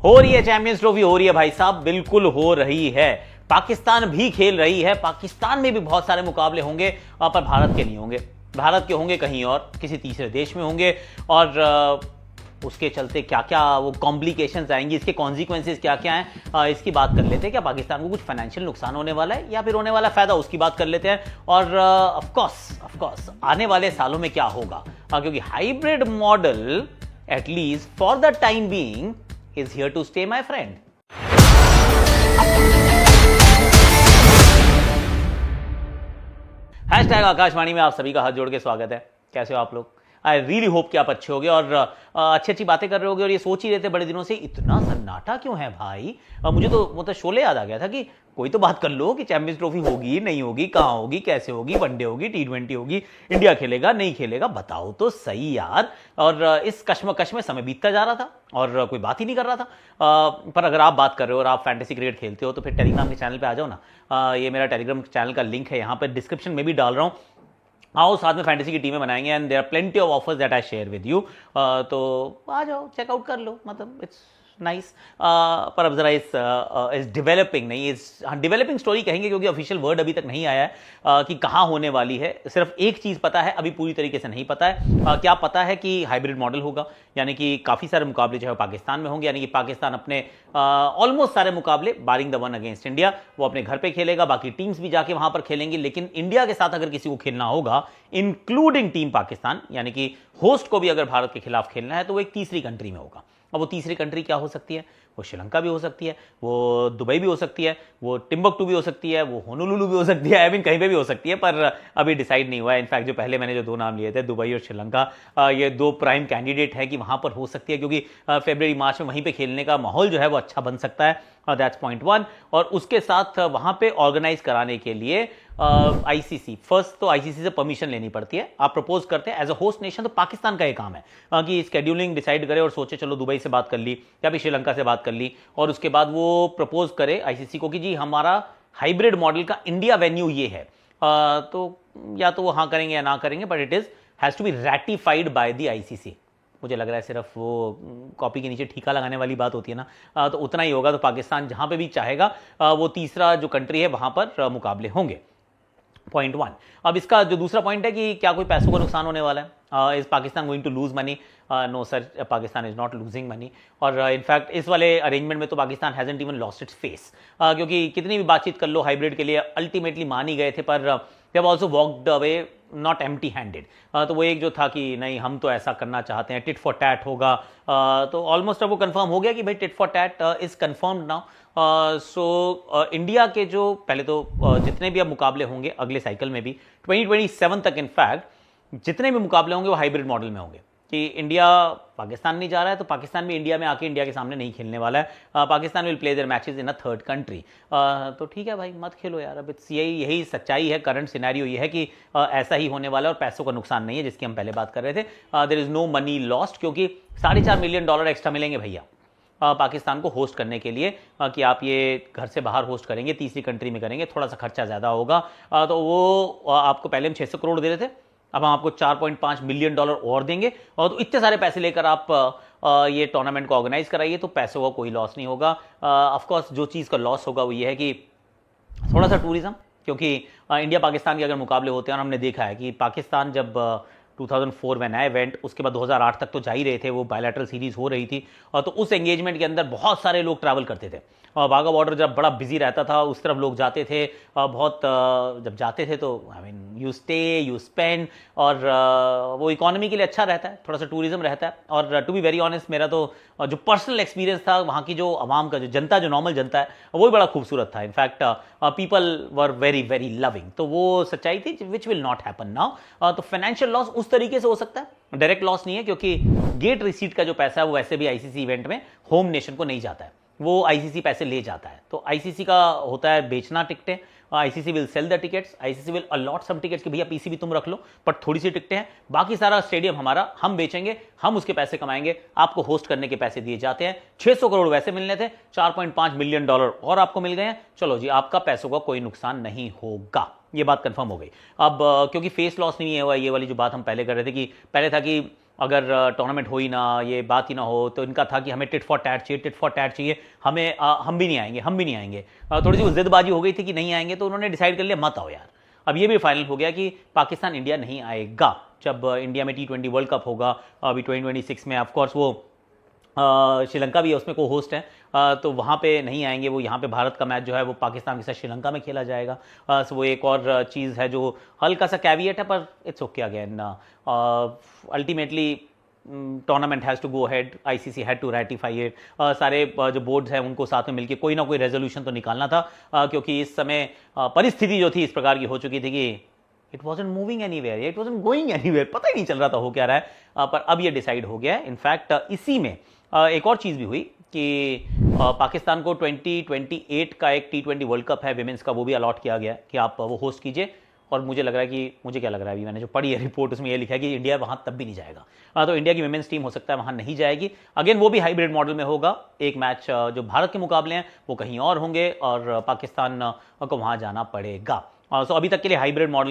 हो रही है चैंपियंस ट्रॉफी, हो रही है भाई साहब, बिल्कुल हो रही है। पाकिस्तान भी खेल रही है, पाकिस्तान में भी बहुत सारे मुकाबले होंगे, पर भारत के नहीं होंगे। भारत के होंगे कहीं और, किसी तीसरे देश में होंगे। और उसके चलते क्या क्या वो कॉम्प्लिकेशंस आएंगी, इसके कॉन्सिक्वेंसेस क्या क्या हैं, इसकी बात कर लेते हैं। क्या पाकिस्तान को कुछ फाइनेंशियल नुकसान होने वाला है या फिर होने वाला फायदा, उसकी बात कर लेते हैं। और ऑफ कोर्स आने वाले सालों में क्या होगा, क्योंकि hybrid model at least for the time being is here to stay, my friend. Hashtag Akashvani में आप सभी का हाथ जोड़ के स्वागत है। कैसे हो आप लोग? आई रियली होप कि आप अच्छे होगे और अच्छी अच्छी बातें कर रहे होगे। और ये सोच ही रहते बड़े दिनों से, इतना सन्नाटा क्यों है भाई? मुझे तो मतलब शोले याद आ गया था कि कोई तो बात कर लो कि चैंपियंस ट्रॉफी होगी नहीं होगी, कहां होगी, कैसे होगी, वनडे होगी, T20 होगी, इंडिया खेलेगा नहीं खेलेगा, बताओ तो सही यार। और इस कश्मकश में समय बीतता जा रहा था और कोई बात ही नहीं कर रहा था। पर अगर आप बात कर रहे हो और आप फैंटेसी क्रिकेट खेलते हो तो फिर टेलीग्राम के चैनल पे आ जाओ ना। ये मेरा टेलीग्राम चैनल का लिंक है, यहाँ पर डिस्क्रिप्शन में भी डाल रहा हूँ। आओ साथ में फैंटेसी की टीमें बनाएंगे and there are plenty of offers that I share with you. तो आ जाओ, चेकआउट कर लो, मतलब इट्स नाइस। पर अब जरा इस डेवलपिंग नहीं, इस डेवलपिंग स्टोरी कहेंगे क्योंकि ऑफिशियल वर्ड अभी तक नहीं आया है कि कहाँ होने वाली है। सिर्फ एक चीज़ पता है, अभी पूरी तरीके से नहीं पता है। क्या पता है कि हाइब्रिड मॉडल होगा, यानी कि काफ़ी सारे मुकाबले जो है पाकिस्तान में होंगे, यानी कि पाकिस्तान अपने ऑलमोस्ट सारे मुकाबले barring the one against India वो अपने घर पे खेलेगा, बाकी टीम्स भी जाके वहां पर खेलेंगी। लेकिन इंडिया के साथ अगर किसी को खेलना होगा, इंक्लूडिंग टीम पाकिस्तान, यानी कि होस्ट को भी अगर भारत के खिलाफ खेलना है, तो वो एक तीसरी कंट्री में होगा। अब वो तीसरी कंट्री क्या हो सकती है? वो श्रीलंका भी हो सकती है, वो दुबई भी हो सकती है, वो टिम्बकटू भी हो सकती है, वो होनोलुलु भी हो सकती है, आई मीन कहीं पे भी हो सकती है। पर अभी डिसाइड नहीं हुआ है। इनफैक्ट जो पहले मैंने जो दो नाम लिए थे, दुबई और श्रीलंका, ये दो प्राइम कैंडिडेट है कि वहां पर हो सकती है, क्योंकि फरवरी मार्च में वहीं पे खेलने का माहौल जो है वो अच्छा बन सकता है। That's point one. और उसके साथ वहां पे ऑर्गेनाइज कराने के लिए आईसीसी, फर्स्ट तो आईसीसी से परमिशन लेनी पड़ती है। आप प्रपोज करते हैं एज अ होस्ट नेशन, तो पाकिस्तान का ये काम है कि स्केड्यूलिंग डिसाइड करे और सोचे चलो दुबई से बात कर ली या फिर श्रीलंका से बात कर ली, और उसके बाद वो प्रपोज करे आईसीसी को कि जी हमारा हाइब्रिड मॉडल का इंडिया वेन्यू ये है। तो या तो वो हाँ करेंगे या ना करेंगे, but it is has to be ratified by the ICC. मुझे लग रहा है सिर्फ वो कॉपी के नीचे ठीका लगाने वाली बात होती है ना, तो उतना ही होगा। तो पाकिस्तान जहां पे भी चाहेगा वो तीसरा जो कंट्री है वहां पर मुकाबले होंगे। Point one. अब इसका जो दूसरा पॉइंट है कि क्या कोई पैसों का नुकसान होने वाला है? Is Pakistan going to lose money? No sir, Pakistan is not losing money. और इनफैक्ट इस वाले अरेंजमेंट में तो Pakistan hasn't even lost its face, क्योंकि कितनी भी बातचीत कर लो हाइब्रिड के लिए, अल्टीमेटली मान ही गए थे, पर they have also walked away not empty handed. तो वो एक जो था कि नहीं हम तो ऐसा करना चाहते हैं, टिट फॉर टैट होगा। तो ऑलमोस्ट अब वो कंफर्म हो गया कि भाई tit for tat is confirmed now. So India के जो पहले तो जितने भी अब मुकाबले होंगे अगले साइकिल में भी 2027 तक, इनफैक्ट जितने भी मुकाबले होंगे वो हाइब्रिड मॉडल में होंगे कि इंडिया पाकिस्तान नहीं जा रहा है तो पाकिस्तान भी इंडिया में आके इंडिया के सामने नहीं खेलने वाला है। Pakistan will play their matches in a third country. तो ठीक है भाई, मत खेलो यार। अब इट्स यही सच्चाई है, करंट सिनेरियो ये है कि ऐसा ही होने वाला है और पैसों का नुकसान नहीं है, जिसकी हम पहले बात कर रहे थे। There is no money lost, क्योंकि $4.5 मिलियन एक्स्ट्रा मिलेंगे भैया पाकिस्तान को होस्ट करने के लिए, कि आप ये घर से बाहर होस्ट करेंगे, तीसरी कंट्री में करेंगे, थोड़ा सा खर्चा ज़्यादा होगा। तो वो आपको पहले हम 600 करोड़ दे रहे थे, अब हम आपको $4.5 मिलियन और देंगे। और तो इतने सारे पैसे लेकर आप ये टूर्नामेंट को ऑर्गेनाइज कराइए, तो पैसों का कोई लॉस नहीं होगा। ऑफकोर्स जो चीज़ का लॉस होगा वो ये है कि थोड़ा सा टूरिज्म, क्योंकि इंडिया पाकिस्तान के अगर मुकाबले होते हैं, और हमने देखा है कि पाकिस्तान जब 2004 में नया इवेंट, उसके बाद 2008 तक तो जा ही रहे थे, वो बायलैटरल सीरीज हो रही थी। तो उस एंगेजमेंट के अंदर बहुत सारे लोग ट्रैवल करते थे। वाघा बॉर्डर जब बड़ा बिजी रहता था उस तरफ लोग जाते थे, बहुत जब जाते थे तो I mean you stay you spend, और वो इकोनॉमी के लिए अच्छा रहता है, थोड़ा सा टूरिज्म रहता है। और टू बी वेरी ऑनेस्ट, मेरा तो जो पर्सनल एक्सपीरियंस था वहाँ की जो आवाम का, जो जनता, जो नॉर्मल जनता है, वो भी बड़ा खूबसूरत था। In fact people were very very loving. तो वो सच्चाई थी which will not happen now. तो फाइनेंशियल लॉस उस तरीके से हो सकता है, डायरेक्ट लॉस नहीं है, क्योंकि गेट रिसीट का जो पैसा है वो वैसे भी आईसीसी इवेंट में होम नेशन को नहीं जाता है, वो आईसीसी पैसे ले जाता है। तो आईसीसी का होता है बेचना टिकटें, ICC will sell the tickets, ICC will allot some tickets कि भैया पीसीबी तुम रख लो, पर थोड़ी सी टिकटें हैं, बाकी सारा स्टेडियम हमारा, हम बेचेंगे, हम उसके पैसे कमाएंगे, आपको होस्ट करने के पैसे दिए जाते हैं। 600 करोड़ वैसे मिलने थे, $4.5 मिलियन और आपको मिल गए हैं, चलो जी आपका पैसों का कोई नुकसान नहीं होगा। ये बात कंफर्म हो गई। अब क्योंकि फेस लॉस नहीं है, ये वाली जो बात हम पहले कर रहे थे कि पहले था कि अगर टूर्नामेंट हो ही ना, ये बात ही ना हो, तो इनका था कि हमें टिट फॉर टैट चाहिए, टिट फॉर टैट चाहिए, हमें हम भी नहीं आएंगे, हम भी नहीं आएंगे। थोड़ी सी जिदबाजी हो गई थी कि नहीं आएंगे, तो उन्होंने डिसाइड कर लिया मत आओ यार। अब ये भी फाइनल हो गया कि पाकिस्तान इंडिया नहीं आएगा जब इंडिया में T20 वर्ल्ड कप होगा अभी 2026 में। ऑफकोर्स वो श्रीलंका भी है उसमें को होस्ट है, तो वहाँ पे नहीं आएंगे वो। यहाँ पे भारत का मैच जो है वो पाकिस्तान के साथ श्रीलंका में खेला जाएगा। सो वो एक और चीज़ है जो हल्का सा कैविएट है, पर it's okay again. Ultimately tournament has to go head, ICC had to ratify it. सारे जो बोर्ड्स हैं उनको साथ में मिलकर कोई ना कोई रेजोल्यूशन तो निकालना था, क्योंकि इस समय परिस्थिति जो थी इस प्रकार की हो चुकी थी कि it wasn't moving anywhere, it wasn't going anywhere, पता ही नहीं चल रहा था हो क्या रहा है। पर अब ये डिसाइड हो गया है। इनफैक्ट इसी में एक और चीज़ भी हुई कि पाकिस्तान को 2028 का एक T20 वर्ल्ड कप है विमेंस का, वो भी अलॉट किया गया कि आप वो होस्ट कीजिए। और मुझे लग रहा है कि, मुझे क्या लग रहा है, अभी मैंने जो पढ़ी है रिपोर्ट उसमें ये लिखा है कि इंडिया वहाँ तब भी नहीं जाएगा। तो इंडिया की विमेंस टीम हो सकता है वहाँ नहीं जाएगी। अगेन वो भी हाइब्रिड मॉडल में होगा, एक मैच जो भारत के मुकाबले हैं वो कहीं और होंगे और पाकिस्तान को वहाँ जाना पड़ेगा। सो अभी तक के लिए हाइब्रिड मॉडल